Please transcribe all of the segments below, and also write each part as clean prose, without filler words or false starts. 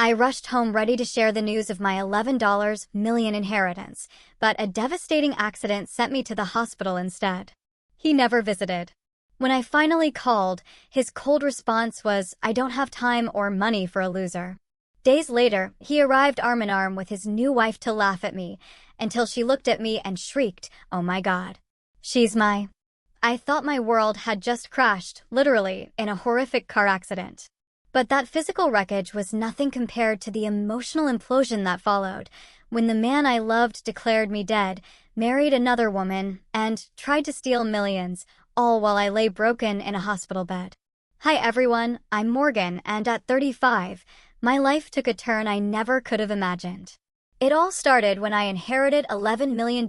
I rushed home ready to share the news of my $11 million inheritance, but a devastating accident sent me to the hospital instead. He never visited. When I finally called, his cold response was, "I don't have time or money for a loser." Days later, he arrived arm in arm with his new wife to laugh at me, until she looked at me and shrieked, "Oh my God. She's my..." I thought my world had just crashed, literally, in a horrific car accident. But that physical wreckage was nothing compared to the emotional implosion that followed, when the man I loved declared me dead, married another woman, and tried to steal millions, all while I lay broken in a hospital bed. Hi everyone, I'm Morgan, and at 35, my life took a turn I never could have imagined. It all started when I inherited $11 million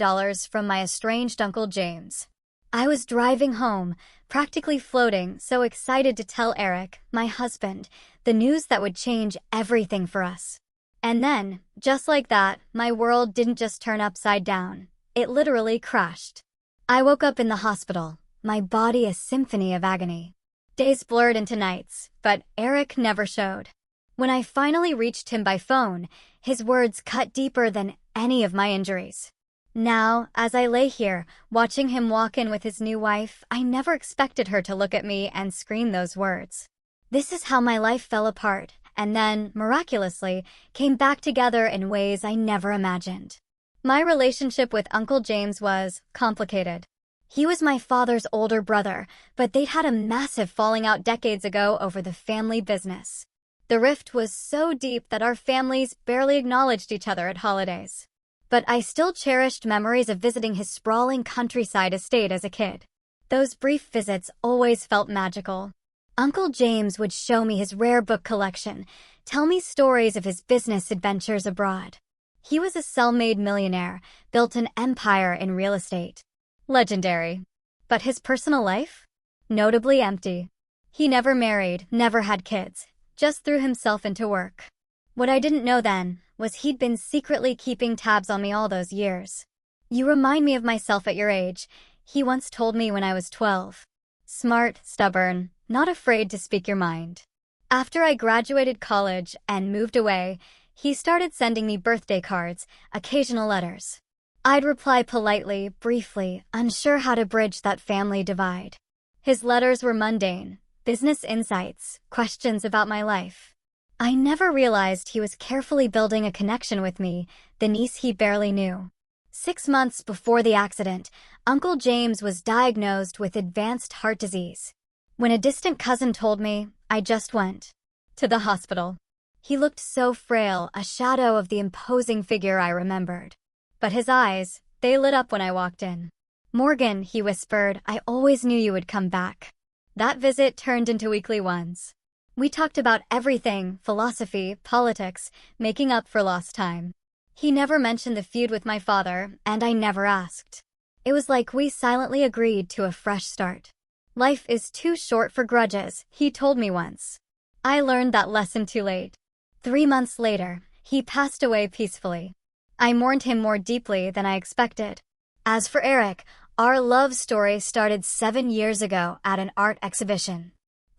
from my estranged Uncle James. I was driving home, practically floating, so excited to tell Eric, my husband, the news that would change everything for us. And then, just like that, my world didn't just turn upside down. It literally crashed. I woke up in the hospital, my body a symphony of agony. Days blurred into nights, but Eric never showed. When I finally reached him by phone, his words cut deeper than any of my injuries. Now, as I lay here, watching him walk in with his new wife, I never expected her to look at me and scream those words. This is how my life fell apart, and then, miraculously, came back together in ways I never imagined. My relationship with Uncle James was complicated. He was my father's older brother, but they'd had a massive falling out decades ago over the family business. The rift was so deep that our families barely acknowledged each other at holidays. But I still cherished memories of visiting his sprawling countryside estate as a kid. Those brief visits always felt magical. Uncle James would show me his rare book collection, tell me stories of his business adventures abroad. He was a self-made millionaire, built an empire in real estate. Legendary. But his personal life? Notably empty. He never married, never had kids, just threw himself into work. What I didn't know then was he'd been secretly keeping tabs on me all those years. "You remind me of myself at your age," he once told me when I was 12. Smart, stubborn, not afraid to speak your mind. After I graduated college and moved away, he started sending me birthday cards, occasional letters. I'd reply politely, briefly, unsure how to bridge that family divide. His letters were mundane, business insights, questions about my life. I never realized he was carefully building a connection with me, the niece he barely knew. 6 months before the accident, Uncle James was diagnosed with advanced heart disease. When a distant cousin told me, I just went to the hospital. He looked so frail, a shadow of the imposing figure I remembered. But his eyes, they lit up when I walked in. "Morgan," he whispered, "I always knew you would come back." That visit turned into weekly ones. We talked about everything, philosophy, politics, making up for lost time. He never mentioned the feud with my father, and I never asked. It was like we silently agreed to a fresh start. "Life is too short for grudges," he told me once. I learned that lesson too late. 3 months later, he passed away peacefully. I mourned him more deeply than I expected. As for Eric, our love story started 7 years ago at an art exhibition.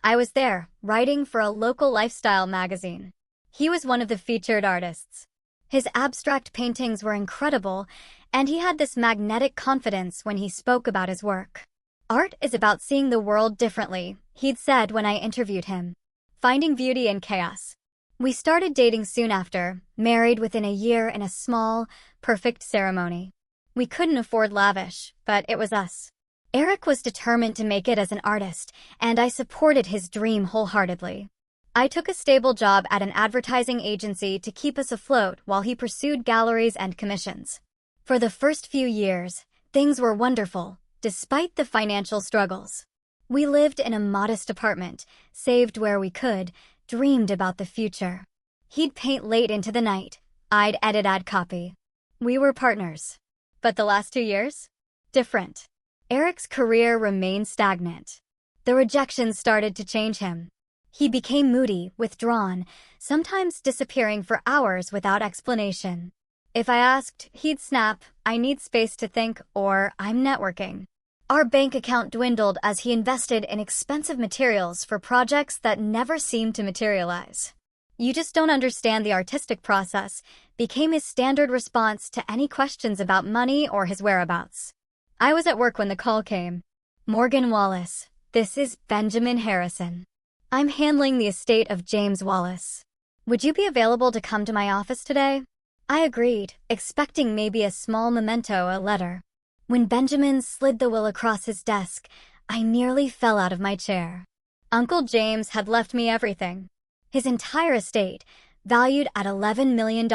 I was there, writing for a local lifestyle magazine. He was one of the featured artists. His abstract paintings were incredible, and he had this magnetic confidence when he spoke about his work. "Art is about seeing the world differently," he'd said when I interviewed him. "Finding beauty in chaos." We started dating soon after, married within a year in a small, perfect ceremony. We couldn't afford lavish, but it was us. Eric was determined to make it as an artist, and I supported his dream wholeheartedly. I took a stable job at an advertising agency to keep us afloat while he pursued galleries and commissions. For the first few years, things were wonderful, despite the financial struggles. We lived in a modest apartment, saved where we could, dreamed about the future. He'd paint late into the night. I'd edit ad copy. We were partners. But the last 2 years? Different. Eric's career remained stagnant. The rejections started to change him. He became moody, withdrawn, sometimes disappearing for hours without explanation. If I asked, he'd snap, "I need space to think," or "I'm networking." Our bank account dwindled as he invested in expensive materials for projects that never seemed to materialize. "You just don't understand the artistic process," became his standard response to any questions about money or his whereabouts. I was at work when the call came. "Morgan Wallace, this is Benjamin Harrison. I'm handling the estate of James Wallace. Would you be available to come to my office today?" I agreed, expecting maybe a small memento, a letter. When Benjamin slid the will across his desk, I nearly fell out of my chair. Uncle James had left me everything. His entire estate, valued at $11 million,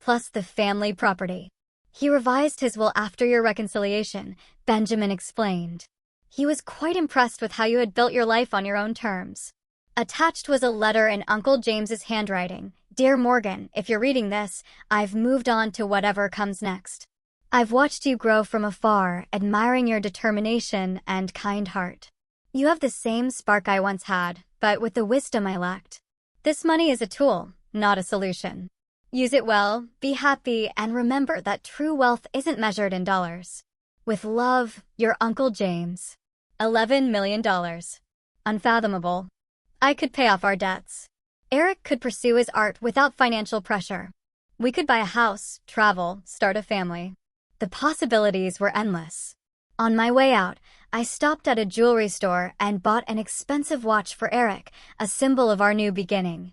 plus the family property. "He revised his will after your reconciliation," Benjamin explained. "He was quite impressed with how you had built your life on your own terms." Attached was a letter in Uncle James's handwriting. "Dear Morgan, if you're reading this, I've moved on to whatever comes next. I've watched you grow from afar, admiring your determination and kind heart. You have the same spark I once had, but with the wisdom I lacked. This money is a tool, not a solution. Use it well, be happy, and remember that true wealth isn't measured in dollars. With love, your Uncle James." $11 million. Unfathomable. I could pay off our debts. Eric could pursue his art without financial pressure. We could buy a house, travel, start a family. The possibilities were endless. On my way out, I stopped at a jewelry store and bought an expensive watch for Eric, a symbol of our new beginning.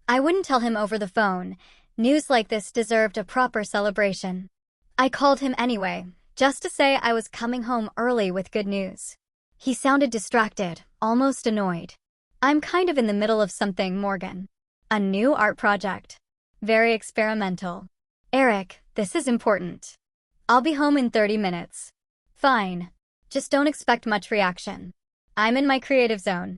I wouldn't tell him over the phone. News like this deserved a proper celebration. I called him anyway, just to say I was coming home early with good news. He sounded distracted, almost annoyed. "I'm kind of in the middle of something, Morgan. A new art project. Very experimental. Eric, this is important. I'll be home in 30 minutes. Fine. Just don't expect much reaction. I'm in my creative zone."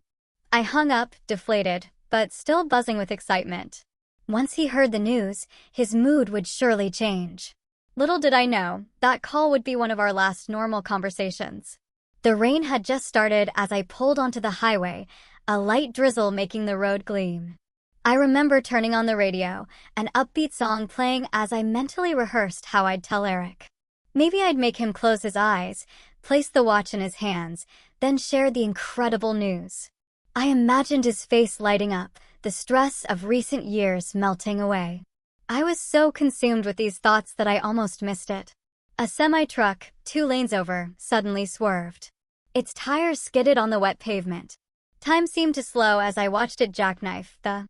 I hung up, deflated, but still buzzing with excitement. Once he heard the news, his mood would surely change. Little did I know, that call would be one of our last normal conversations. The rain had just started as I pulled onto the highway, a light drizzle making the road gleam. I remember turning on the radio, an upbeat song playing as I mentally rehearsed how I'd tell Eric. Maybe I'd make him close his eyes, place the watch in his hands, then share the incredible news. I imagined his face lighting up, the stress of recent years melting away. I was so consumed with these thoughts that I almost missed it. A semi-truck, 2 lanes over, suddenly swerved. Its tires skidded on the wet pavement. Time seemed to slow as I watched it jackknife, the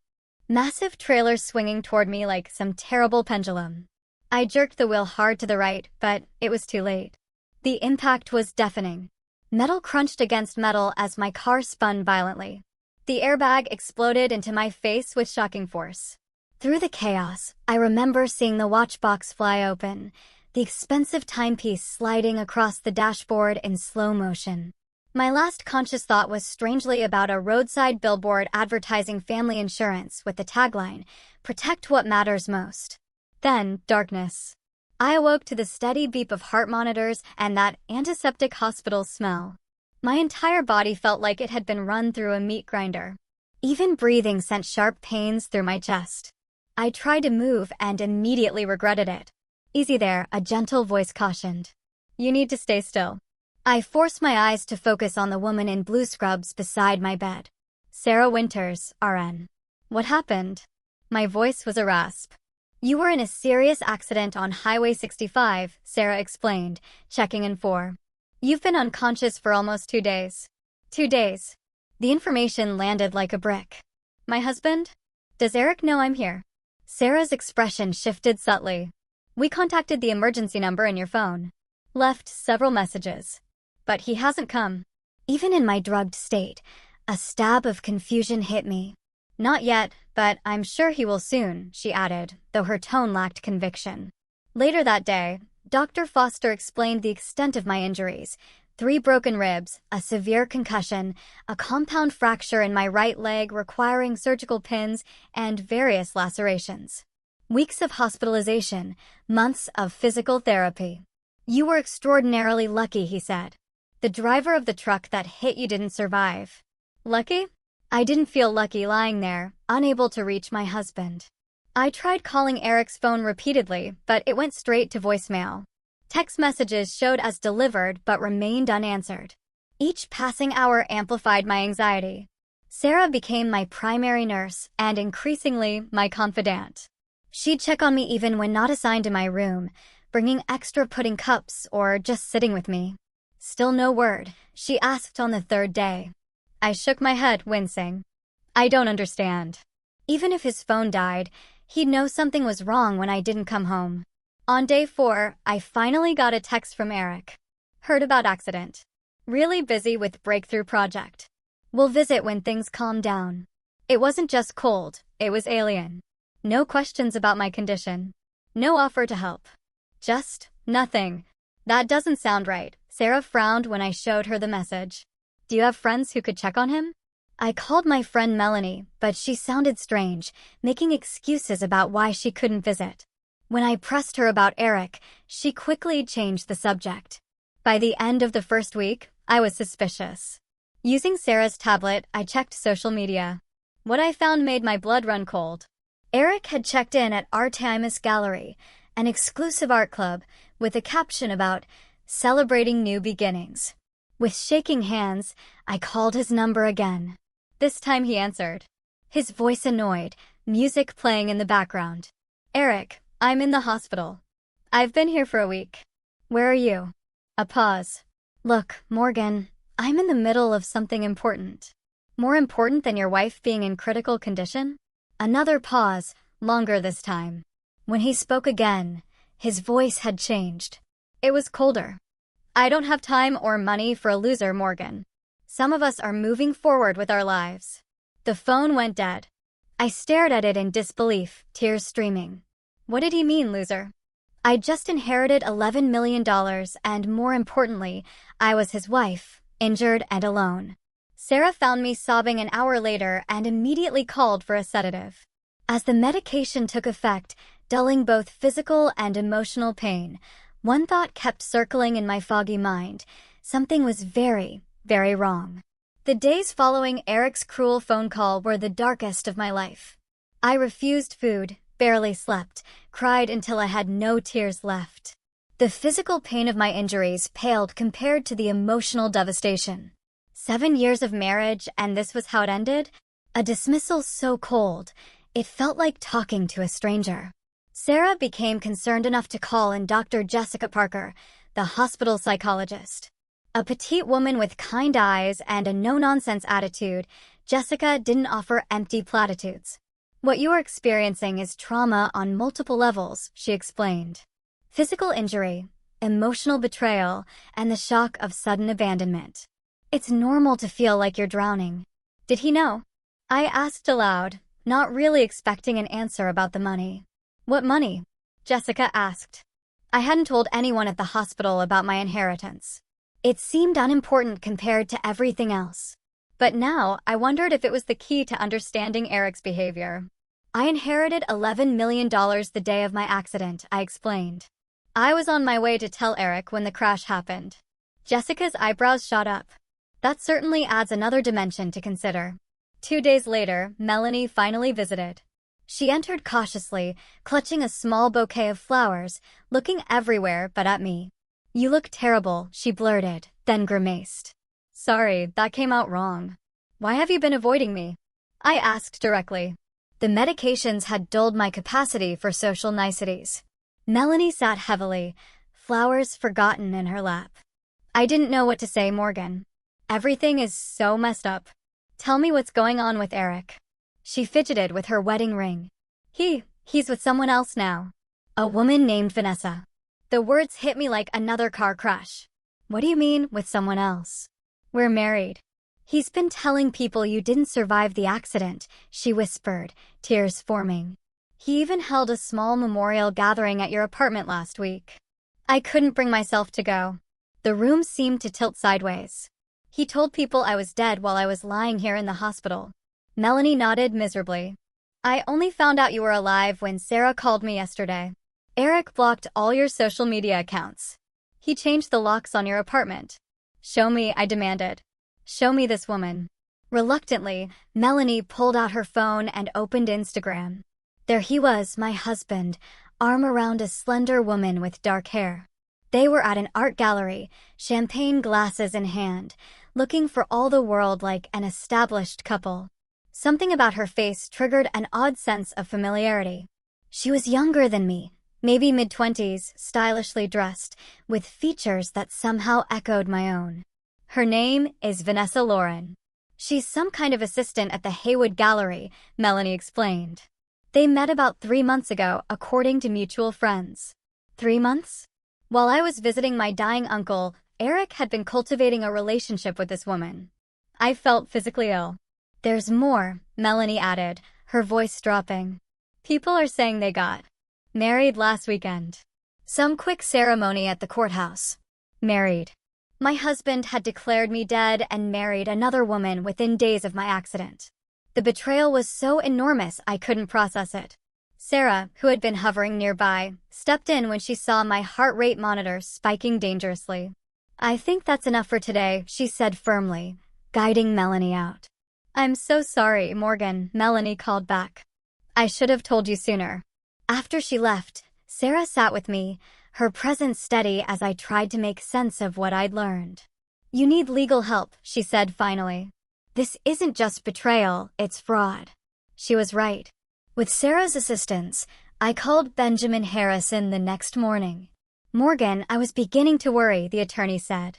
massive trailer swinging toward me like some terrible pendulum. I jerked the wheel hard to the right, but it was too late. The impact was deafening. Metal crunched against metal as my car spun violently. The airbag exploded into my face with shocking force. Through the chaos, I remember seeing the watch box fly open, the expensive timepiece sliding across the dashboard in slow motion. My last conscious thought was strangely about a roadside billboard advertising family insurance with the tagline, "Protect what matters most." Then, darkness. I awoke to the steady beep of heart monitors and that antiseptic hospital smell. My entire body felt like it had been run through a meat grinder. Even breathing sent sharp pains through my chest. I tried to move and immediately regretted it. "Easy there," a gentle voice cautioned. "You need to stay still." I forced my eyes to focus on the woman in blue scrubs beside my bed. "Sarah Winters, RN. What happened?" My voice was a rasp. "You were in a serious accident on Highway 65, Sarah explained, checking in 4. "You've been unconscious for almost 2 days. 2 days. The information landed like a brick. "My husband? Does Eric know I'm here?" Sarah's expression shifted subtly. "We contacted the emergency number in your phone. Left several messages. But he hasn't come." Even in my drugged state, a stab of confusion hit me. "Not yet, but I'm sure he will soon," she added, though her tone lacked conviction. Later that day, Dr. Foster explained the extent of my injuries: 3 broken ribs, a severe concussion, a compound fracture in my right leg requiring surgical pins, and various lacerations. Weeks of hospitalization, months of physical therapy. "You were extraordinarily lucky," he said. "The driver of the truck that hit you didn't survive." Lucky? I didn't feel lucky lying there, unable to reach my husband. I tried calling Eric's phone repeatedly, but it went straight to voicemail. Text messages showed as delivered but remained unanswered. Each passing hour amplified my anxiety. Sarah became my primary nurse and increasingly my confidant. She'd check on me even when not assigned to my room, bringing extra pudding cups or just sitting with me. Still no word, she asked on the third day. I shook my head, wincing. I don't understand. Even if his phone died, he'd know something was wrong when I didn't come home. On day 4, I finally got a text from Eric. Heard about accident. Really busy with breakthrough project. We'll visit when things calm down. It wasn't just cold, it was alien. No questions about my condition. No offer to help. Just nothing. That doesn't sound right. Sarah frowned when I showed her the message. Do you have friends who could check on him? I called my friend Melanie, but she sounded strange, making excuses about why she couldn't visit. When I pressed her about Eric, she quickly changed the subject. By the end of the first week, I was suspicious. Using Sarah's tablet, I checked social media. What I found made my blood run cold. Eric had checked in at Artemis Gallery, an exclusive art club, with a caption about celebrating new beginnings. With shaking hands, I called his number again. This time he answered. His voice annoyed, music playing in the background. Eric, I'm in the hospital. I've been here for a week. Where are you? A pause. Look, Morgan, I'm in the middle of something important. More important than your wife being in critical condition? Another pause, longer this time. When he spoke again, his voice had changed. It was colder. I don't have time or money for a loser, Morgan. Some of us are moving forward with our lives. The phone went dead. I stared at it in disbelief, tears streaming. What did he mean, loser? I just inherited $11 million and, more importantly, I was his wife, injured and alone. Sarah found me sobbing an hour later and immediately called for a sedative. As the medication took effect, dulling both physical and emotional pain, one thought kept circling in my foggy mind. Something was very, very wrong. The days following Eric's cruel phone call were the darkest of my life. I refused food, barely slept, cried until I had no tears left. The physical pain of my injuries paled compared to the emotional devastation. 7 years of marriage, and this was how it ended? A dismissal so cold, it felt like talking to a stranger. Sarah became concerned enough to call in Dr. Jessica Parker, the hospital psychologist. A petite woman with kind eyes and a no-nonsense attitude, Jessica didn't offer empty platitudes. What you are experiencing is trauma on multiple levels, she explained. Physical injury, emotional betrayal, and the shock of sudden abandonment. It's normal to feel like you're drowning. Did he know? I asked aloud, not really expecting an answer about the money. What money? Jessica asked. I hadn't told anyone at the hospital about my inheritance. It seemed unimportant compared to everything else. But now, I wondered if it was the key to understanding Eric's behavior. I inherited $11 million the day of my accident, I explained. I was on my way to tell Eric when the crash happened. Jessica's eyebrows shot up. That certainly adds another dimension to consider. 2 days later, Melanie finally visited. She entered cautiously, clutching a small bouquet of flowers, looking everywhere but at me. You look terrible, she blurted, then grimaced. Sorry, that came out wrong. Why have you been avoiding me? I asked directly. The medications had dulled my capacity for social niceties. Melanie sat heavily, flowers forgotten in her lap. I didn't know what to say, Morgan. Everything is so messed up. Tell me what's going on with Eric. She fidgeted with her wedding ring. He's with someone else now. A woman named Vanessa. The words hit me like another car crash. What do you mean, with someone else? We're married. He's been telling people you didn't survive the accident, she whispered, tears forming. He even held a small memorial gathering at your apartment last week. I couldn't bring myself to go. The room seemed to tilt sideways. He told people I was dead while I was lying here in the hospital. Melanie nodded miserably. I only found out you were alive when Sarah called me yesterday. Eric blocked all your social media accounts. He changed the locks on your apartment. Show me, I demanded. Show me this woman. Reluctantly, Melanie pulled out her phone and opened Instagram. There he was, my husband, arm around a slender woman with dark hair. They were at an art gallery, champagne glasses in hand, looking for all the world like an established couple. Something about her face triggered an odd sense of familiarity. She was younger than me, maybe mid-20s, stylishly dressed, with features that somehow echoed my own. Her name is Vanessa Lauren. She's some kind of assistant at the Haywood Gallery, Melanie explained. They met about 3 months ago, according to mutual friends. 3 months? While I was visiting my dying uncle, Eric had been cultivating a relationship with this woman. I felt physically ill. There's more, Melanie added, her voice dropping. People are saying they got married last weekend. Some quick ceremony at the courthouse. Married. My husband had declared me dead and married another woman within days of my accident. The betrayal was so enormous I couldn't process it. Sarah, who had been hovering nearby, stepped in when she saw my heart rate monitor spiking dangerously. I think that's enough for today, she said firmly, guiding Melanie out. I'm so sorry, Morgan, Melanie called back. I should have told you sooner. After she left, Sarah sat with me, her presence steady as I tried to make sense of what I'd learned. You need legal help, she said finally. This isn't just betrayal, it's fraud. She was right. With Sarah's assistance, I called Benjamin Harrison the next morning. Morgan, I was beginning to worry, the attorney said.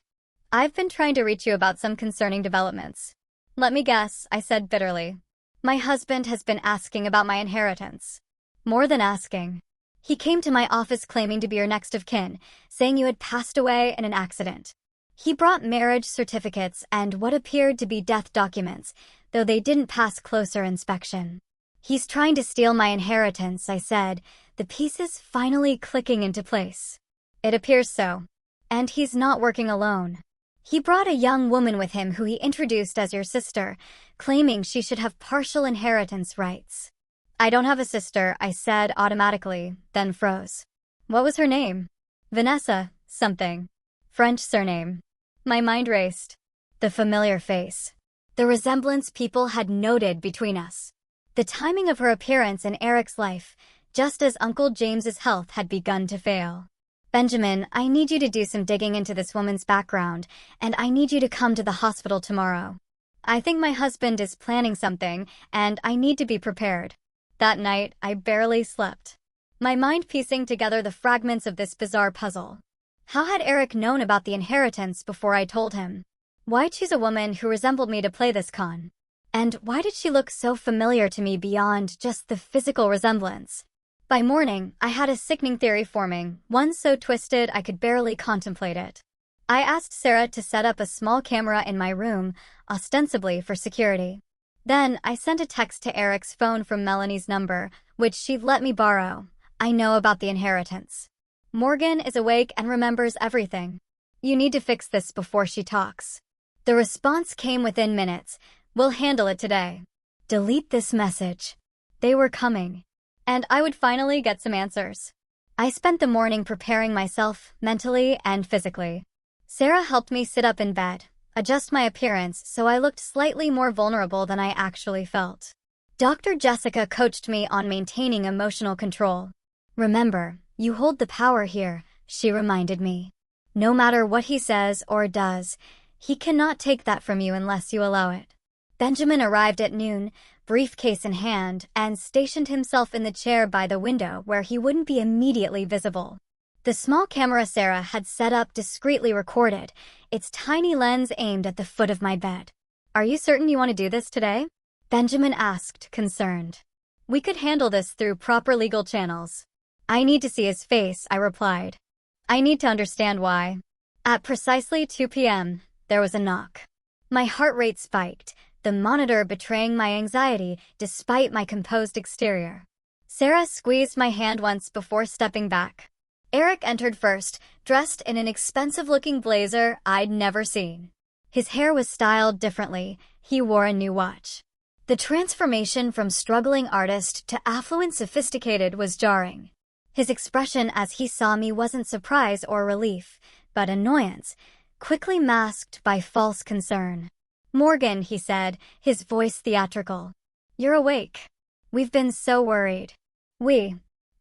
I've been trying to reach you about some concerning developments. Let me guess, I said bitterly. My husband has been asking about my inheritance. More than asking. He came to my office claiming to be your next of kin, saying you had passed away in an accident. He brought marriage certificates and what appeared to be death documents, though they didn't pass closer inspection. He's trying to steal my inheritance, I said, the pieces finally clicking into place. It appears so. And he's not working alone. He brought a young woman with him who he introduced as your sister, claiming she should have partial inheritance rights. I don't have a sister, I said automatically, then froze. What was her name? Vanessa, something. French surname. My mind raced. The familiar face. The resemblance people had noted between us. The timing of her appearance in Eric's life, just as Uncle James's health had begun to fail. Benjamin, I need you to do some digging into this woman's background, and I need you to come to the hospital tomorrow. I think my husband is planning something, and I need to be prepared. That night, I barely slept. My mind piecing together the fragments of this bizarre puzzle. How had Eric known about the inheritance before I told him? Why choose a woman who resembled me to play this con? And why did she look so familiar to me beyond just the physical resemblance? By morning, I had a sickening theory forming, one so twisted I could barely contemplate it. I asked Sarah to set up a small camera in my room, ostensibly for security. Then, I sent a text to Eric's phone from Melanie's number, which she'd let me borrow. I know about the inheritance. Morgan is awake and remembers everything. You need to fix this before she talks. The response came within minutes. We'll handle it today. Delete this message. They were coming. And I would finally get some answers. I spent the morning preparing myself, mentally and physically. Sarah helped me sit up in bed, adjust my appearance so I looked slightly more vulnerable than I actually felt. Dr. Jessica coached me on maintaining emotional control. Remember, you hold the power here, she reminded me. No matter what he says or does, he cannot take that from you unless you allow it. Benjamin arrived at noon, briefcase in hand, and stationed himself in the chair by the window where he wouldn't be immediately visible. The small camera Sarah had set up discreetly recorded, its tiny lens aimed at the foot of my bed. Are you certain you want to do this today? Benjamin asked, concerned. We could handle this through proper legal channels. I need to see his face, I replied. I need to understand why. At precisely 2 p.m., there was a knock. My heart rate spiked, the monitor betraying my anxiety despite my composed exterior. Sarah squeezed my hand once before stepping back. Eric entered first, dressed in an expensive-looking blazer I'd never seen. His hair was styled differently. He wore a new watch. The transformation from struggling artist to affluent sophisticated was jarring. His expression as he saw me wasn't surprise or relief, but annoyance, quickly masked by false concern. Morgan, he said, his voice theatrical. You're awake. We've been so worried.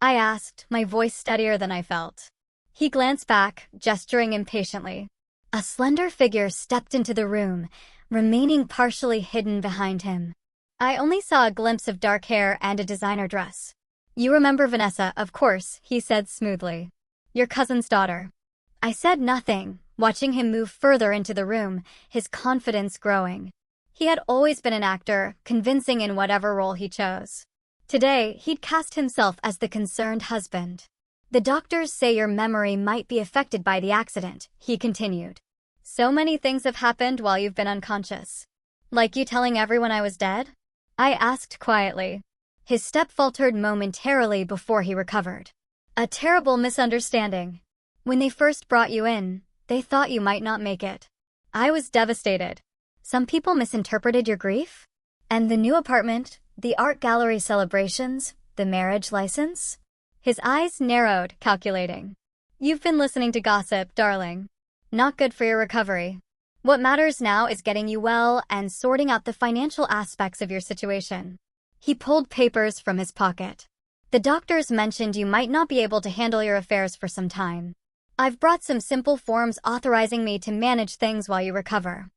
I asked, my voice steadier than I felt. He glanced back, gesturing impatiently. A slender figure stepped into the room, remaining partially hidden behind him. I only saw a glimpse of dark hair and a designer dress. "You remember Vanessa, of course," he said smoothly. "Your cousin's daughter." I said nothing, watching him move further into the room, his confidence growing. He had always been an actor, convincing in whatever role he chose. Today, he'd cast himself as the concerned husband. "The doctors say your memory might be affected by the accident," he continued. "So many things have happened while you've been unconscious." "Like you telling everyone I was dead?" I asked quietly. His step faltered momentarily before he recovered. "A terrible misunderstanding. When they first brought you in, they thought you might not make it. I was devastated. Some people misinterpreted your grief? And the new apartment, the art gallery celebrations, the marriage license?" His eyes narrowed, calculating. "You've been listening to gossip, darling. Not good for your recovery. What matters now is getting you well and sorting out the financial aspects of your situation." He pulled papers from his pocket. "The doctors mentioned you might not be able to handle your affairs for some time. I've brought some simple forms authorizing me to manage things while you recover."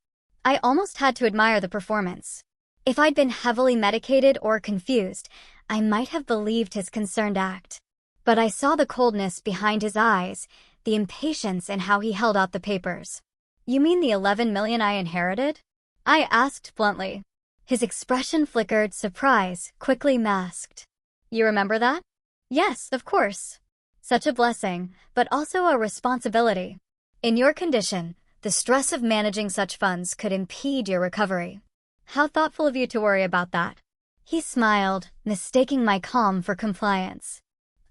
I almost had to admire the performance. If I'd been heavily medicated or confused, I might have believed his concerned act. But I saw the coldness behind his eyes, the impatience in how he held out the papers. "You mean the 11 million I inherited?" I asked bluntly. His expression flickered, surprise, quickly masked. "You remember that?" "Yes, of course. Such a blessing, but also a responsibility. In your condition, the stress of managing such funds could impede your recovery." "How thoughtful of you to worry about that." He smiled, mistaking my calm for compliance.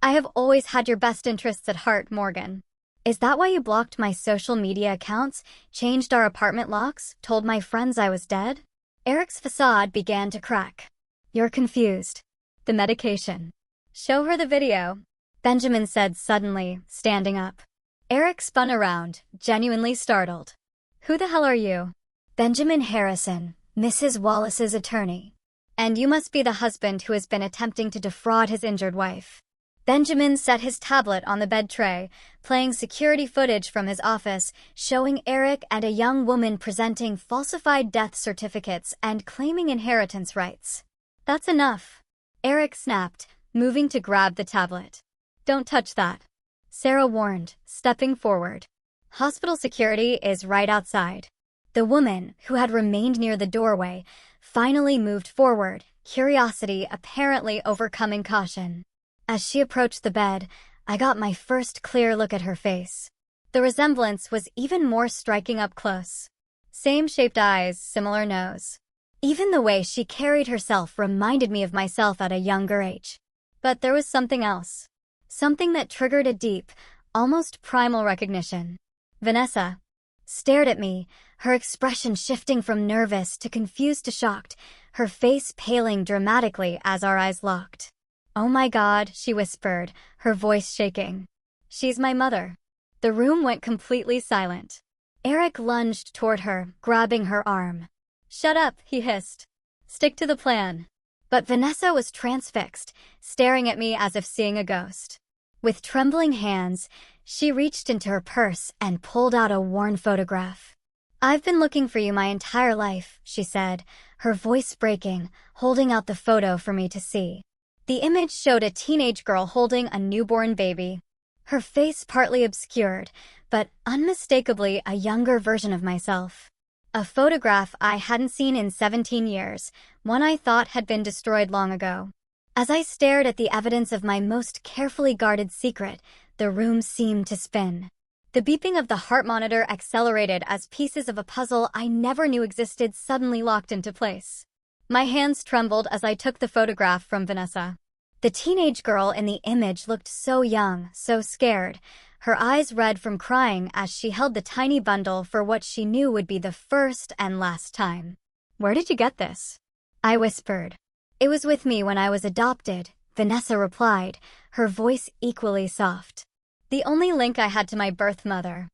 "I have always had your best interests at heart, Morgan. Is that why you blocked my social media accounts, changed our apartment locks, told my friends I was dead?" Eric's facade began to crack. "You're confused. The medication." "Show her the video," Benjamin said suddenly, standing up. Eric spun around, genuinely startled. "Who the hell are you?" "Benjamin Harrison, Mrs. Wallace's attorney." "And you must be the husband who has been attempting to defraud his injured wife." Benjamin set his tablet on the bed tray, playing security footage from his office, showing Eric and a young woman presenting falsified death certificates and claiming inheritance rights. "That's enough," Eric snapped, moving to grab the tablet. "Don't touch that," Sarah warned, stepping forward. "Hospital security is right outside." The woman, who had remained near the doorway, finally moved forward, curiosity apparently overcoming caution. As she approached the bed, I got my first clear look at her face. The resemblance was even more striking up close. Same shaped eyes, similar nose. Even the way she carried herself reminded me of myself at a younger age. But there was something else. Something that triggered a deep, almost primal recognition. Vanessa stared at me, her expression shifting from nervous to confused to shocked, her face paling dramatically as our eyes locked. "Oh my God," she whispered, her voice shaking. "She's my mother." The room went completely silent. Eric lunged toward her, grabbing her arm. "Shut up," he hissed. "Stick to the plan." But Vanessa was transfixed, staring at me as if seeing a ghost. With trembling hands, she reached into her purse and pulled out a worn photograph. "I've been looking for you my entire life," she said, her voice breaking, holding out the photo for me to see. The image showed a teenage girl holding a newborn baby. Her face partly obscured, but unmistakably a younger version of myself. A photograph I hadn't seen in 17 years, one I thought had been destroyed long ago. As I stared at the evidence of my most carefully guarded secret, the room seemed to spin. The beeping of the heart monitor accelerated as pieces of a puzzle I never knew existed suddenly locked into place. My hands trembled as I took the photograph from Vanessa. The teenage girl in the image looked so young, so scared, her eyes red from crying as she held the tiny bundle for what she knew would be the first and last time. "Where did you get this?" I whispered. "It was with me when I was adopted," Vanessa replied, her voice equally soft. "The only link I had to my birth mother.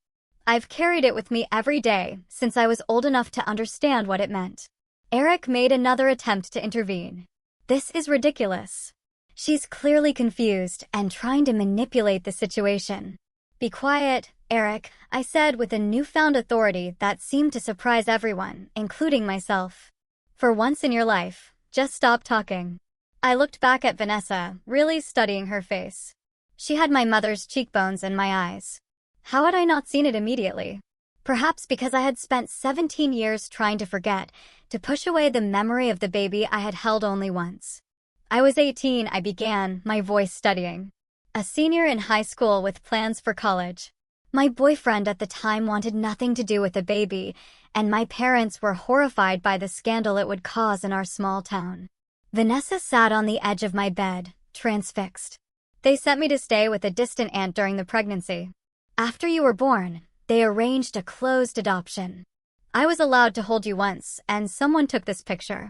I've carried it with me every day since I was old enough to understand what it meant." Eric made another attempt to intervene. "This is ridiculous. She's clearly confused and trying to manipulate the situation." "Be quiet," Eric, I said with a newfound authority that seemed to surprise everyone, including myself. For once in your life, just stop talking. I looked back at Vanessa, really studying her face. She had my mother's cheekbones in my eyes. How had I not seen it immediately? Perhaps because I had spent 17 years trying to forget, to push away the memory of the baby I had held only once. I was 18, I began, my voice steadying. A senior in high school with plans for college. My boyfriend at the time wanted nothing to do with the baby, and my parents were horrified by the scandal it would cause in our small town. Vanessa sat on the edge of my bed, transfixed. They sent me to stay with a distant aunt during the pregnancy. After you were born, they arranged a closed adoption. I was allowed to hold you once, and someone took this picture.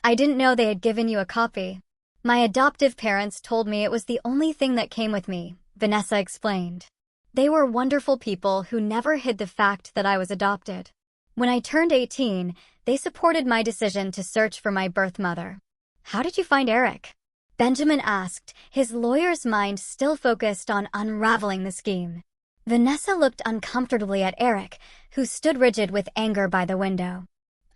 I didn't know they had given you a copy. My adoptive parents told me it was the only thing that came with me, Vanessa explained. They were wonderful people who never hid the fact that I was adopted. When I turned 18, they supported my decision to search for my birth mother. How did you find Eric? Benjamin asked, his lawyer's mind still focused on unraveling the scheme. Vanessa looked uncomfortably at Eric, who stood rigid with anger by the window.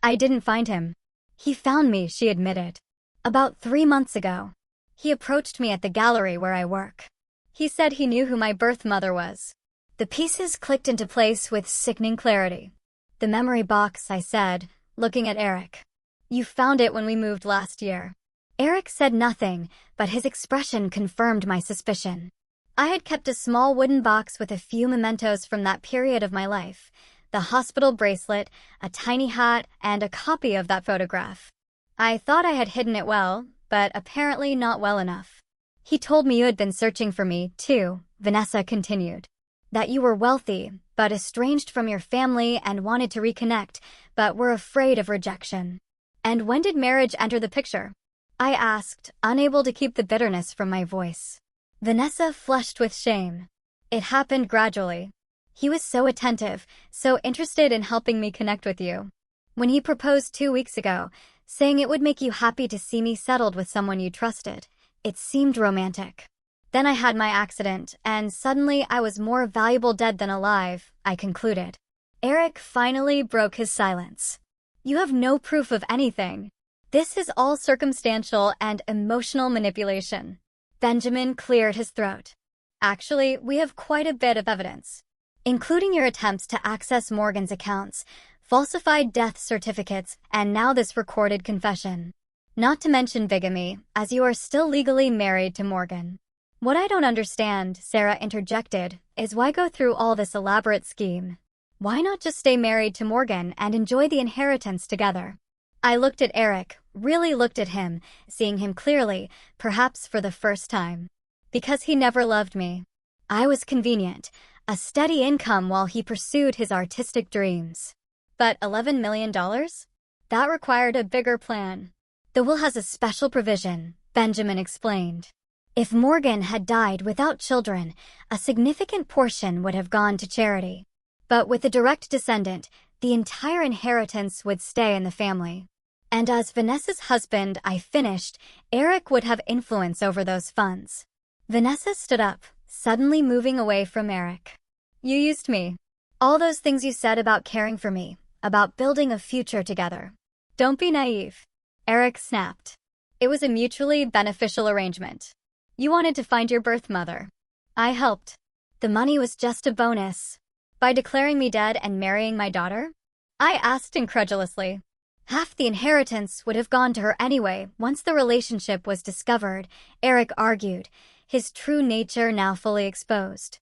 I didn't find him. He found me, she admitted. About 3 months ago. He approached me at the gallery where I work. He said he knew who my birth mother was. The pieces clicked into place with sickening clarity. The memory box, I said, looking at Eric. You found it when we moved last year. Eric said nothing, but his expression confirmed my suspicion. I had kept a small wooden box with a few mementos from that period of my life. The hospital bracelet, a tiny hat, and a copy of that photograph. I thought I had hidden it well, but apparently not well enough. He told me you had been searching for me, too, Vanessa continued. That you were wealthy, but estranged from your family and wanted to reconnect, but were afraid of rejection. And when did marriage enter the picture? I asked, unable to keep the bitterness from my voice. Vanessa flushed with shame. It happened gradually. He was so attentive, so interested in helping me connect with you. When he proposed 2 weeks ago, saying it would make you happy to see me settled with someone you trusted, it seemed romantic. Then I had my accident, and suddenly I was more valuable dead than alive, I concluded. Eric finally broke his silence. You have no proof of anything. This is all circumstantial and emotional manipulation. Benjamin cleared his throat. Actually, we have quite a bit of evidence, including your attempts to access Morgan's accounts, falsified death certificates, and now this recorded confession. Not to mention bigamy, as you are still legally married to Morgan. What I don't understand, Sarah interjected, is why go through all this elaborate scheme? Why not just stay married to Morgan and enjoy the inheritance together? I looked at Eric, really looked at him, seeing him clearly, perhaps for the first time. Because he never loved me. I was convenient, a steady income while he pursued his artistic dreams. But $11 million? That required a bigger plan. The will has a special provision, Benjamin explained. If Morgan had died without children, a significant portion would have gone to charity. But with a direct descendant, the entire inheritance would stay in the family. And as Vanessa's husband, I finished, Eric would have influence over those funds. Vanessa stood up, suddenly moving away from Eric. You used me. All those things you said about caring for me, about building a future together. Don't be naive. Eric snapped. It was a mutually beneficial arrangement. You wanted to find your birth mother. I helped. The money was just a bonus. By declaring me dead and marrying my daughter? I asked incredulously. Half the inheritance would have gone to her anyway once the relationship was discovered, Eric argued, his true nature now fully exposed.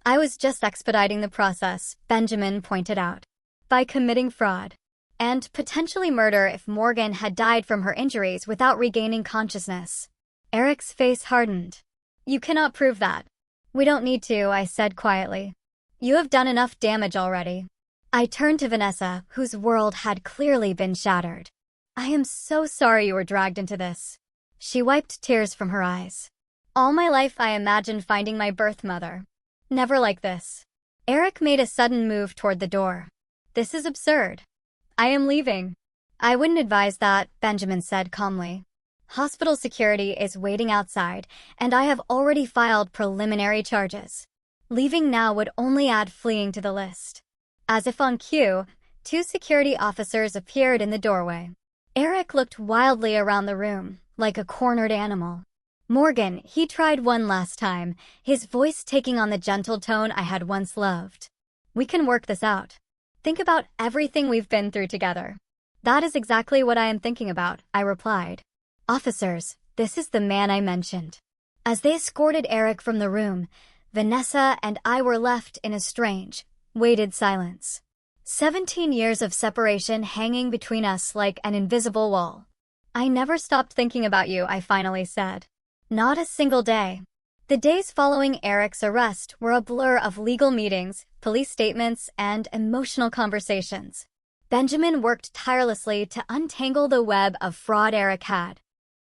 I was just expediting the process, Benjamin pointed out. By committing fraud. And potentially murder if Morgan had died from her injuries without regaining consciousness. Eric's face hardened. You cannot prove that. We don't need to, I said quietly. You have done enough damage already. I turned to Vanessa, whose world had clearly been shattered. I am so sorry you were dragged into this. She wiped tears from her eyes. All my life I imagined finding my birth mother. Never like this. Eric made a sudden move toward the door. This is absurd. I am leaving. I wouldn't advise that, Benjamin said calmly. Hospital security is waiting outside, and I have already filed preliminary charges. Leaving now would only add fleeing to the list. As if on cue, 2 security officers appeared in the doorway. Eric looked wildly around the room, like a cornered animal. Morgan, he tried one last time, his voice taking on the gentle tone I had once loved. We can work this out. Think about everything we've been through together. That is exactly what I am thinking about, I replied. Officers, this is the man I mentioned. As they escorted Eric from the room, Vanessa and I were left in a strange, weighted silence. 17 years of separation hanging between us like an invisible wall. I never stopped thinking about you, I finally said. Not a single day. The days following Eric's arrest were a blur of legal meetings, police statements, and emotional conversations. Benjamin worked tirelessly to untangle the web of fraud Eric had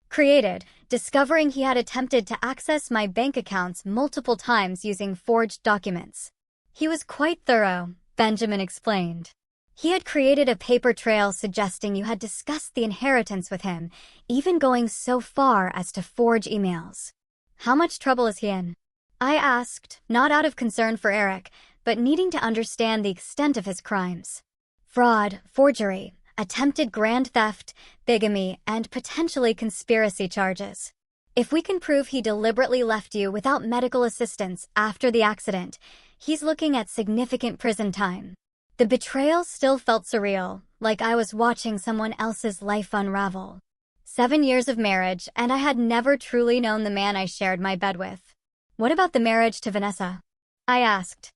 created, discovering he had attempted to access my bank accounts multiple times using forged documents. He was quite thorough, Benjamin explained. He had created a paper trail suggesting you had discussed the inheritance with him, even going so far as to forge emails. How much trouble is he in? I asked, not out of concern for Eric, but needing to understand the extent of his crimes. Fraud, forgery, attempted grand theft, bigamy, and potentially conspiracy charges. If we can prove he deliberately left you without medical assistance after the accident, he's looking at significant prison time. The betrayal still felt surreal, like I was watching someone else's life unravel. 7 years of marriage, and I had never truly known the man I shared my bed with. What about the marriage to Vanessa? I asked.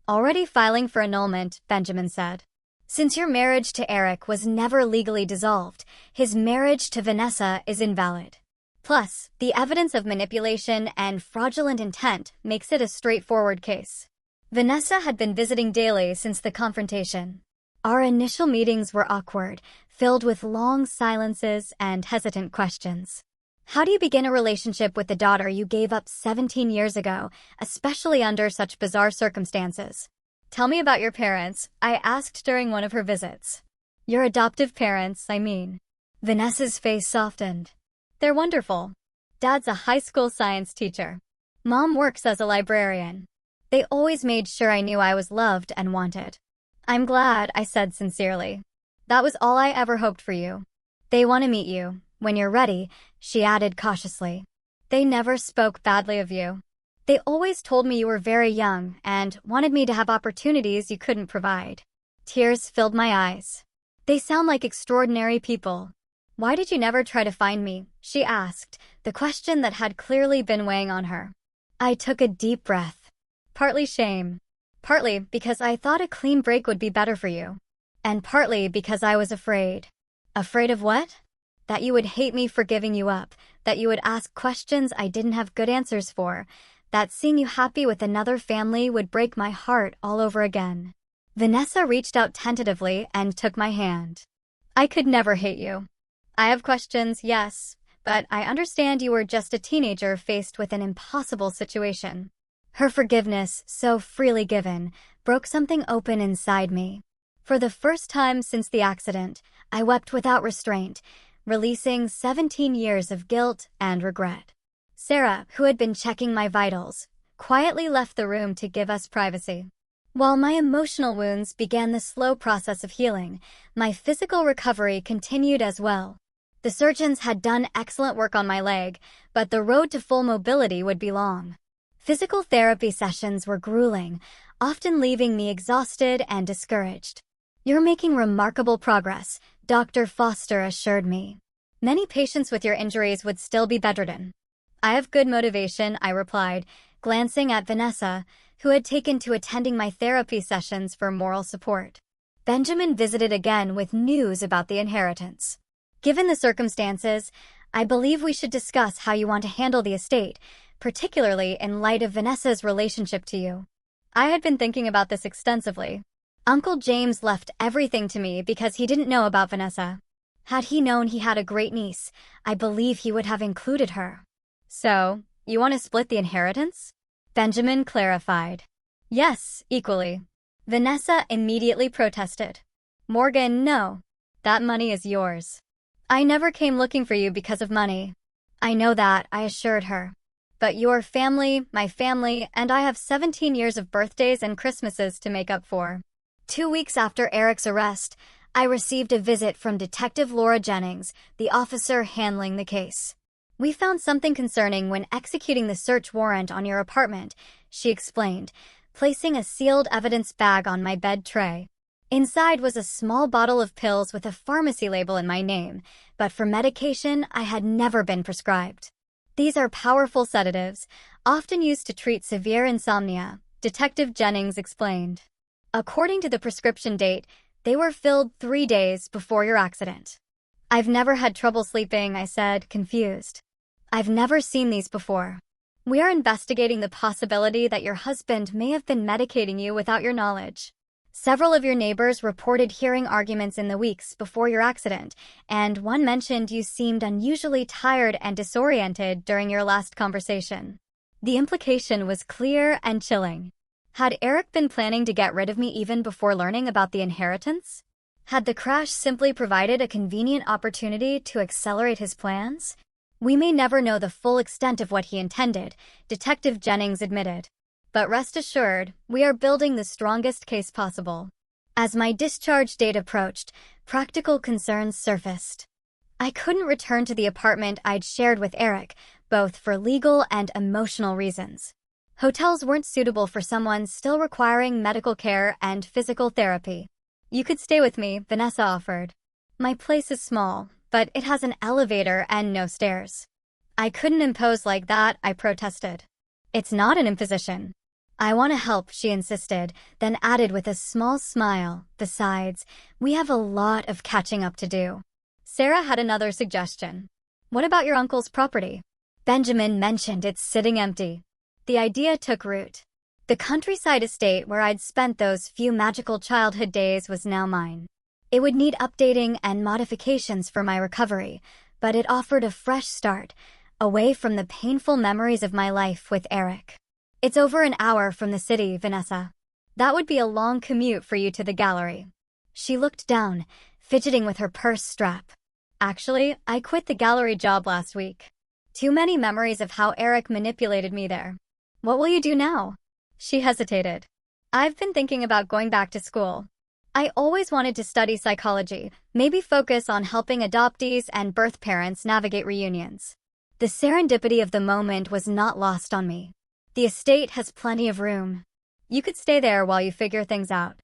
Already filing for annulment, Benjamin said. Since your marriage to Eric was never legally dissolved, his marriage to Vanessa is invalid. Plus, the evidence of manipulation and fraudulent intent makes it a straightforward case. Vanessa had been visiting daily since the confrontation. Our initial meetings were awkward, filled with long silences and hesitant questions. How do you begin a relationship with the daughter you gave up 17 years ago, especially under such bizarre circumstances? Tell me about your parents, I asked during one of her visits. Your adoptive parents, I mean. Vanessa's face softened. They're wonderful. Dad's a high school science teacher. Mom works as a librarian. They always made sure I knew I was loved and wanted. I'm glad, I said sincerely. That was all I ever hoped for you. They want to meet you. When you're ready, she added cautiously. They never spoke badly of you. They always told me you were very young and wanted me to have opportunities you couldn't provide. Tears filled my eyes. They sound like extraordinary people. Why did you never try to find me? She asked, the question that had clearly been weighing on her. I took a deep breath. Partly shame. Partly because I thought a clean break would be better for you. And partly because I was afraid. Afraid of what? That you would hate me for giving you up, that you would ask questions I didn't have good answers for, that seeing you happy with another family would break my heart all over again. Vanessa reached out tentatively and took my hand. I could never hate you. I have questions, yes, but I understand you were just a teenager faced with an impossible situation. Her forgiveness, so freely given, broke something open inside me. For the first time since the accident, I wept without restraint, releasing 17 years of guilt and regret. Sarah, who had been checking my vitals, quietly left the room to give us privacy. While my emotional wounds began the slow process of healing, my physical recovery continued as well. The surgeons had done excellent work on my leg, but the road to full mobility would be long. Physical therapy sessions were grueling, often leaving me exhausted and discouraged. You're making remarkable progress, Dr. Foster assured me. Many patients with your injuries would still be bedridden. I have good motivation, I replied, glancing at Vanessa, who had taken to attending my therapy sessions for moral support. Benjamin visited again with news about the inheritance. Given the circumstances, I believe we should discuss how you want to handle the estate, particularly in light of Vanessa's relationship to you. I had been thinking about this extensively. Uncle James left everything to me because he didn't know about Vanessa. Had he known he had a great niece, I believe he would have included her. So, you want to split the inheritance? Benjamin clarified. Yes, equally. Vanessa immediately protested. Morgan, no. That money is yours. I never came looking for you because of money. I know that, I assured her. But your family, my family, and I have 17 years of birthdays and Christmases to make up for. 2 weeks after Eric's arrest, I received a visit from Detective Laura Jennings, the officer handling the case. We found something concerning when executing the search warrant on your apartment, she explained, placing a sealed evidence bag on my bed tray. Inside was a small bottle of pills with a pharmacy label in my name, but for medication I had never been prescribed. These are powerful sedatives, often used to treat severe insomnia, Detective Jennings explained. According to the prescription date, they were filled 3 days before your accident. I've never had trouble sleeping, I said, confused. I've never seen these before. We are investigating the possibility that your husband may have been medicating you without your knowledge. Several of your neighbors reported hearing arguments in the weeks before your accident, and one mentioned you seemed unusually tired and disoriented during your last conversation. The implication was clear and chilling. Had Eric been planning to get rid of me even before learning about the inheritance? Had the crash simply provided a convenient opportunity to accelerate his plans? We may never know the full extent of what he intended, Detective Jennings admitted. But rest assured, we are building the strongest case possible. As my discharge date approached, practical concerns surfaced. I couldn't return to the apartment I'd shared with Eric, both for legal and emotional reasons. Hotels weren't suitable for someone still requiring medical care and physical therapy. You could stay with me, Vanessa offered. My place is small, but it has an elevator and no stairs. I couldn't impose like that, I protested. It's not an imposition. I want to help, she insisted, then added with a small smile, besides, we have a lot of catching up to do. Sarah had another suggestion. What about your uncle's property? Benjamin mentioned it's sitting empty. The idea took root. The countryside estate where I'd spent those few magical childhood days was now mine. It would need updating and modifications for my recovery, but it offered a fresh start, away from the painful memories of my life with Eric. It's over an hour from the city, Vanessa. That would be a long commute for you to the gallery. She looked down, fidgeting with her purse strap. Actually, I quit the gallery job last week. Too many memories of how Eric manipulated me there. What will you do now? She hesitated. I've been thinking about going back to school. I always wanted to study psychology, maybe focus on helping adoptees and birth parents navigate reunions. The serendipity of the moment was not lost on me. The estate has plenty of room. You could stay there while you figure things out.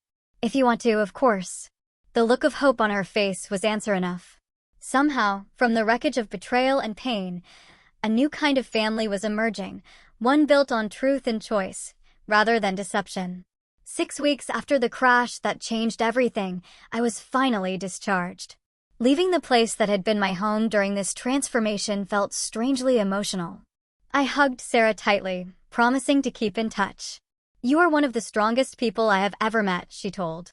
If you want to, of course. The look of hope on her face was answer enough. Somehow, from the wreckage of betrayal and pain, a new kind of family was emerging, one built on truth and choice, rather than deception. 6 weeks after the crash that changed everything, I was finally discharged. Leaving the place that had been my home during this transformation felt strangely emotional. I hugged Sarah tightly, promising to keep in touch. You are one of the strongest people I have ever met, she told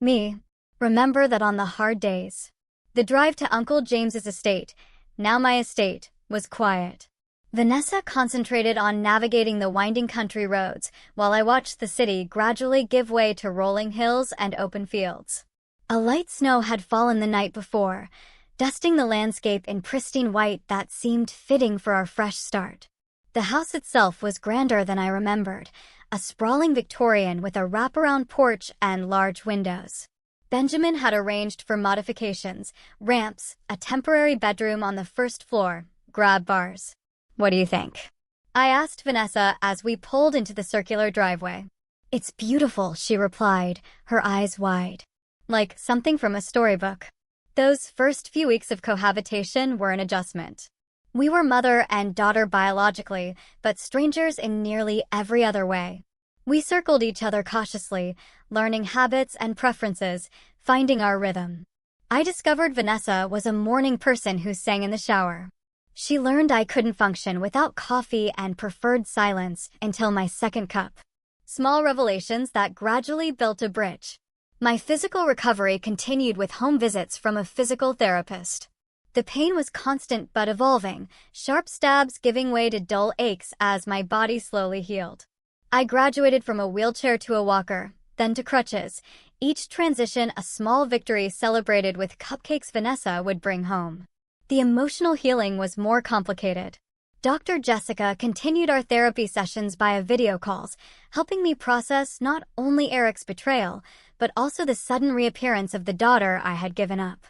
me. Remember that on the hard days. The drive to Uncle James's estate, now my estate, was quiet. Vanessa concentrated on navigating the winding country roads, while I watched the city gradually give way to rolling hills and open fields. A light snow had fallen the night before, dusting the landscape in pristine white that seemed fitting for our fresh start. The house itself was grander than I remembered, a sprawling Victorian with a wraparound porch and large windows. Benjamin had arranged for modifications, ramps, a temporary bedroom on the first floor, grab bars. What do you think? I asked Vanessa as we pulled into the circular driveway. It's beautiful, she replied, her eyes wide. Like something from a storybook. Those first few weeks of cohabitation were an adjustment. We were mother and daughter biologically, but strangers in nearly every other way. We circled each other cautiously, learning habits and preferences, finding our rhythm. I discovered Vanessa was a morning person who sang in the shower. She learned I couldn't function without coffee and preferred silence until my second cup. Small revelations that gradually built a bridge. My physical recovery continued with home visits from a physical therapist. The pain was constant but evolving, sharp stabs giving way to dull aches as my body slowly healed. I graduated from a wheelchair to a walker, then to crutches, each transition a small victory celebrated with cupcakes Vanessa would bring home. The emotional healing was more complicated. Dr. Jessica continued our therapy sessions via video calls, helping me process not only Eric's betrayal, but also the sudden reappearance of the daughter I had given up.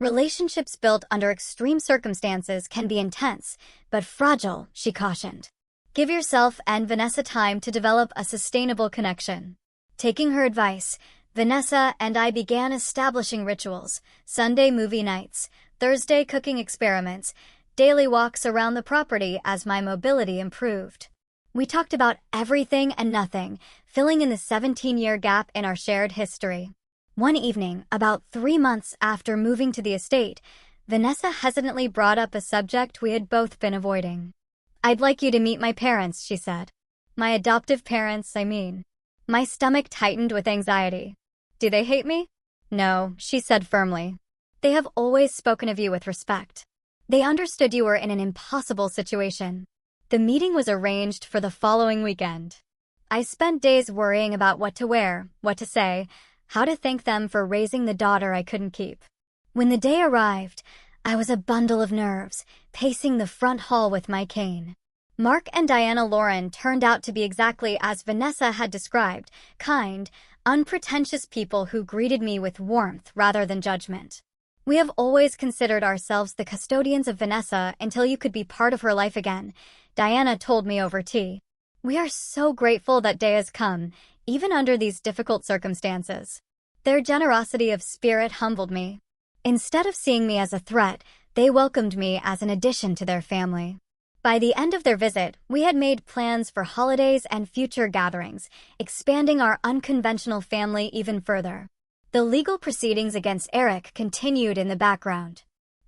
Relationships built under extreme circumstances can be intense, but fragile, she cautioned. Give yourself and Vanessa time to develop a sustainable connection. Taking her advice, Vanessa and I began establishing rituals: Sunday movie nights, Thursday cooking experiments, daily walks around the property as my mobility improved. We talked about everything and nothing, filling in the 17-year gap in our shared history. One evening, about 3 months after moving to the estate, Vanessa hesitantly brought up a subject we had both been avoiding. "I'd like you to meet my parents," she said. "My adoptive parents, I mean." My stomach tightened with anxiety. "Do they hate me?" "No," she said firmly. "They have always spoken of you with respect. They understood you were in an impossible situation." The meeting was arranged for the following weekend. I spent days worrying about what to wear, what to say, how to thank them for raising the daughter I couldn't keep. When the day arrived, I was a bundle of nerves, pacing the front hall with my cane. Mark and Diana Lauren turned out to be exactly as Vanessa had described: kind, unpretentious people who greeted me with warmth rather than judgment. "We have always considered ourselves the custodians of Vanessa until you could be part of her life again," Diana told me over tea. "We are so grateful that day has come, even under these difficult circumstances." Their generosity of spirit humbled me. Instead of seeing me as a threat, they welcomed me as an addition to their family. By the end of their visit, we had made plans for holidays and future gatherings, expanding our unconventional family even further. The legal proceedings against Eric continued in the background.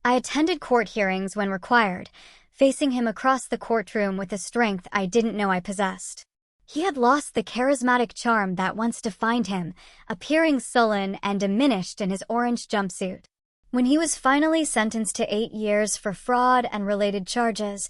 I attended court hearings when required, facing him across the courtroom with a strength I didn't know I possessed. He had lost the charismatic charm that once defined him, appearing sullen and diminished in his orange jumpsuit. When he was finally sentenced to 8 years for fraud and related charges,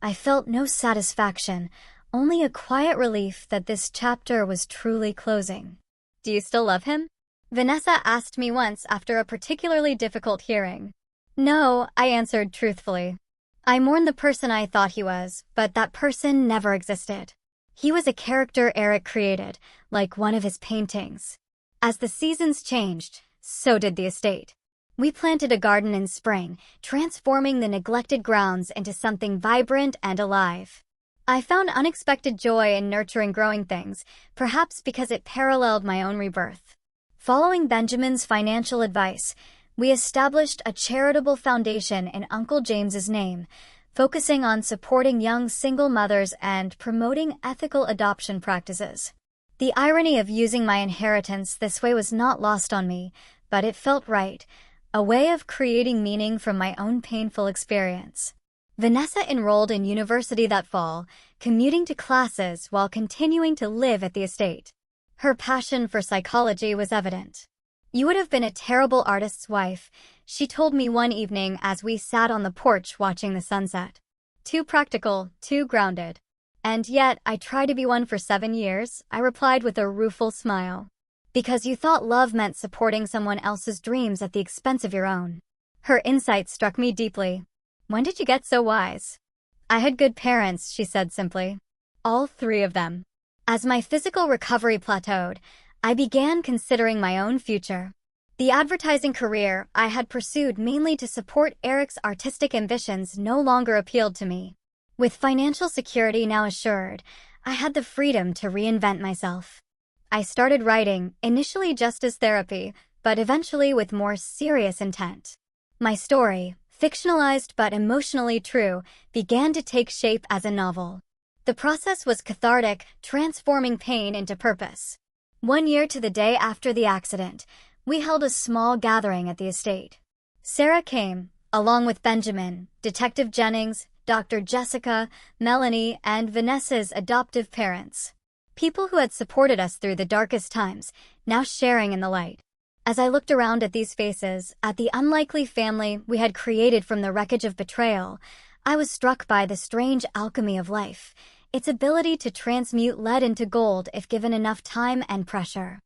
I felt no satisfaction, only a quiet relief that this chapter was truly closing. "Do you still love him?" Vanessa asked me once after a particularly difficult hearing. "No," I answered truthfully. "I mourn the person I thought he was, but that person never existed. He was a character Eric created, like one of his paintings." As the seasons changed, so did the estate. We planted a garden in spring, transforming the neglected grounds into something vibrant and alive. I found unexpected joy in nurturing growing things, perhaps because it paralleled my own rebirth. Following Benjamin's financial advice, we established a charitable foundation in Uncle James's name, focusing on supporting young single mothers and promoting ethical adoption practices. The irony of using my inheritance this way was not lost on me, but it felt right, a way of creating meaning from my own painful experience. Vanessa enrolled in university that fall, commuting to classes while continuing to live at the estate. Her passion for psychology was evident. "You would have been a terrible artist's wife," she told me one evening as we sat on the porch watching the sunset. "Too practical, too grounded." "And yet I tried to be one for 7 years," I replied with a rueful smile. "Because you thought love meant supporting someone else's dreams at the expense of your own." Her insight struck me deeply. "When did you get so wise?" "I had good parents," she said simply. "All 3 of them." As my physical recovery plateaued, I began considering my own future. The advertising career I had pursued mainly to support Eric's artistic ambitions no longer appealed to me. With financial security now assured, I had the freedom to reinvent myself. I started writing, initially just as therapy, but eventually with more serious intent. My story, fictionalized but emotionally true, began to take shape as a novel. The process was cathartic, transforming pain into purpose. 1 year to the day after the accident, we held a small gathering at the estate. Sarah came, along with Benjamin, Detective Jennings, Dr. Jessica, Melanie, and Vanessa's adoptive parents. People who had supported us through the darkest times, now sharing in the light. As I looked around at these faces, at the unlikely family we had created from the wreckage of betrayal, I was struck by the strange alchemy of life, its ability to transmute lead into gold if given enough time and pressure.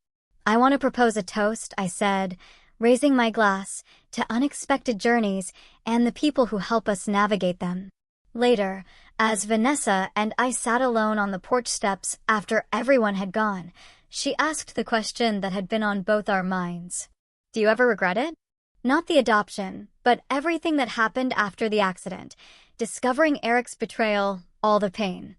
"I want to propose a toast," I said, raising my glass, to unexpected journeys and the people who help us navigate them. Later, as Vanessa and I sat alone on the porch steps after everyone had gone, she asked the question that had been on both our minds. Do you ever regret it? Not the adoption, but everything that happened after the accident. Discovering Eric's betrayal, all the pain.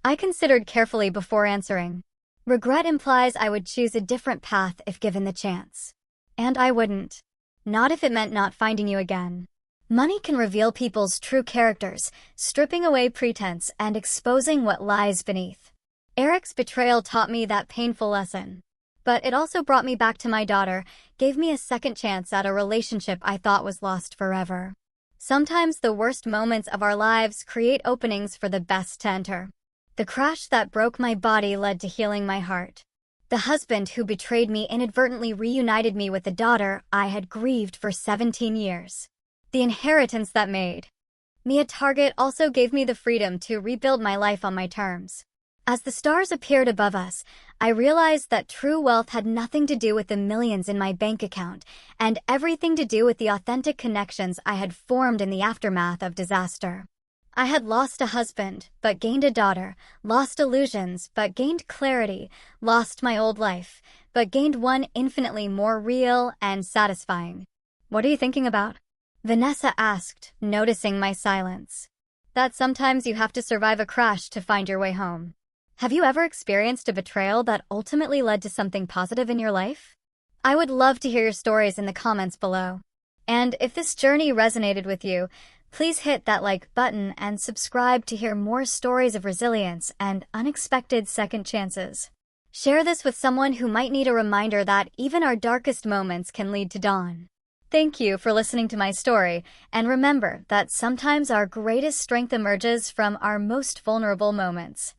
I considered carefully before answering. Regret implies I would choose a different path if given the chance. And I wouldn't. Not if it meant not finding you again. Money can reveal people's true characters, stripping away pretense and exposing what lies beneath. Eric's betrayal taught me that painful lesson. But it also brought me back to my daughter, gave me a second chance at a relationship I thought was lost forever. Sometimes the worst moments of our lives create openings for the best to enter. The crash that broke my body led to healing my heart. The husband who betrayed me inadvertently reunited me with the daughter I had grieved for 17 years. The inheritance that made me a target also gave me the freedom to rebuild my life on my terms. As the stars appeared above us, I realized that true wealth had nothing to do with the millions in my bank account, and everything to do with the authentic connections I had formed in the aftermath of disaster. I had lost a husband, but gained a daughter, lost illusions, but gained clarity, lost my old life, but gained one infinitely more real and satisfying. What are you thinking about? Vanessa asked, noticing my silence. That sometimes you have to survive a crash to find your way home. Have you ever experienced a betrayal that ultimately led to something positive in your life? I would love to hear your stories in the comments below. And if this journey resonated with you, please hit that like button and subscribe to hear more stories of resilience and unexpected second chances. Share this with someone who might need a reminder that even our darkest moments can lead to dawn. Thank you for listening to my story, and remember that sometimes our greatest strength emerges from our most vulnerable moments.